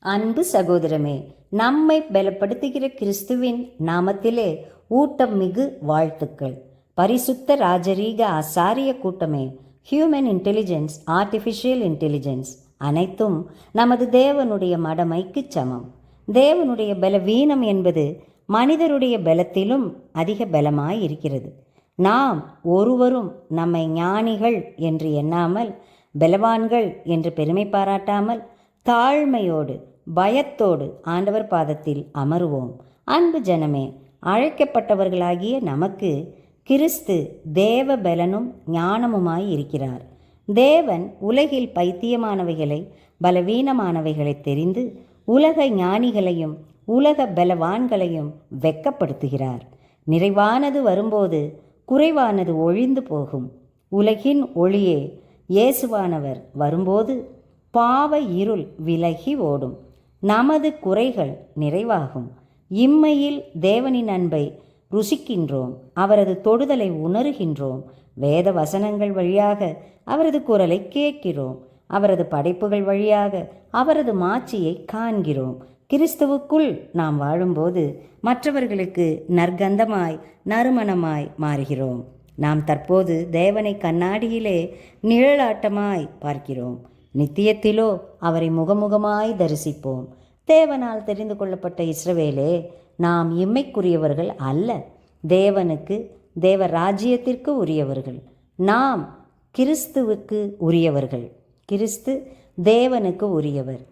அன்பு சகோதரமே, நம்மை பலப்படுத்துகிற கிறிஸ்துவின் நாமத்திலே ஊட்டம் மிகு வாழ்த்துக்கள். பரிசுத்த ராஜரீக ஆசாரிய கூட்டமே, ஹியூமன் இன்டெலிஜென்ஸ், ஆர்டிஃபிஷியல் இன்டெலிஜென்ஸ் அனைத்தும் நமது தேவனுடைய மடமைக்கு சமம். தேவனுடைய பலவீனம் என்பது மனிதருடைய பலத்திலும் அதிக பலமாயிருக்கிறது. நாம் ஒருவரும் நம்மை ஞானிகள் என்று எண்ணாமல், பலவான்கள் என்று பெருமை பாராட்டாமல், தாழ்மையோடு பயத்தோடு ஆண்டவர் பாதத்தில் அமருவோம். அன்பு ஜனமே, அழைக்கப்பட்டவர்களாகிய நமக்கு கிறிஸ்து தேவ பலனும் ஞானமுமாய் இருக்கிறார். தேவன் உலகில் பைத்தியமானவைகளை பலவீனமானவைகளை தெரிந்து உலக ஞானிகளையும் உலக பலவான்களையும் வெட்கப்படுத்துகிறார். நிறைவானது வரும்போது குறைவானது ஒழிந்து போகும். உலகின் ஒளியே இயேசுவானவர் வரும்போது பாவ இருள் விலகி ஓடும். நமது குறைகள் நிறைவாகும். இம்மையில் தேவனின் அன்பை ருசிக்கின்றோம், அவரது தொடுதலை உணர்கின்றோம். வேத வசனங்கள் வழியாக அவரது குரலை கேட்கிறோம். அவரது படைப்புகள் வழியாக அவரது மாட்சியை காண்கிறோம். கிறிஸ்துவுக்குள் நாம் வாழும்போது மற்றவர்களுக்கு நற்கந்தமாய் நறுமணமாய் மாறுகிறோம். நாம் தற்போது தேவனை கண்ணாடியிலே நிழலாட்டமாய் பார்க்கிறோம். நித்தியத்திலோ அவரை முகமுகமாய் தரிசிப்போம். தேவனால் தெரிந்து கொள்ளப்பட்ட இஸ்ரவேலே, நாம் இம்மைக்குரியவர்கள் அல்ல, தேவனுக்கு தேவ ராஜ்யத்திற்கு உரியவர்கள். நாம் கிறிஸ்துவுக்கு உரியவர்கள். கிறிஸ்து தேவனுக்கு உரியவர்.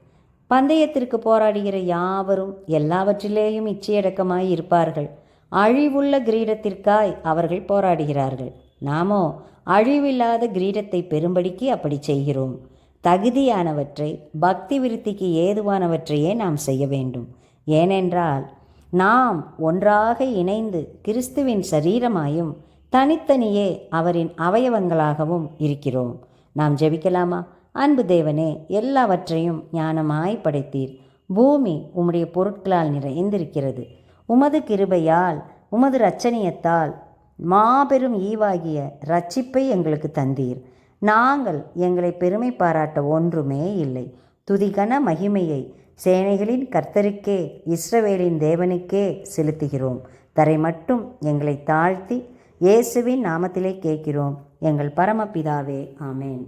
பந்தயத்திற்கு போராடுகிற யாவரும் எல்லாவற்றிலேயும் இச்சையடக்கமாய் இருப்பார்கள். அழிவுள்ள கிரீடத்திற்காய் அவர்கள் போராடுகிறார்கள். நாமோ அழிவில்லாத கிரீடத்தை பெறும்படிக்கு அப்படி செய்கிறோம். தகுதியானவற்றை, பக்தி விருத்திக்கு ஏதுவானவற்றையே நாம் செய்ய வேண்டும். ஏனென்றால் நாம் ஒன்றாக இணைந்து கிறிஸ்துவின் சரீரமாயும் தனித்தனியே அவரின் அவயவங்களாகவும் இருக்கிறோம். நாம் ஜெபிக்கலாமா? அன்பு தேவனே, எல்லாவற்றையும் ஞானமாய் படைத்தீர். பூமி உம்முடைய பொருட்களால் நிறைந்திருக்கிறது. உமது கிருபையால், உமது இரட்சணியத்தால் மாபெரும் ஈவாகிய இரட்சிப்பை எங்களுக்கு தந்தீர். நாங்கள் எங்களை பெருமை பாராட்ட ஒன்றுமே இல்லை. துதிகன மகிமையை சேனைகளின் கர்த்தருக்கே, இஸ்ரவேலின் தேவனுக்கே செலுத்துகிறோம். தரை மட்டும் எங்களை தாழ்த்தி இயேசுவின் நாமத்திலே கேட்கிறோம், எங்கள் பரமபிதாவே. ஆமேன்.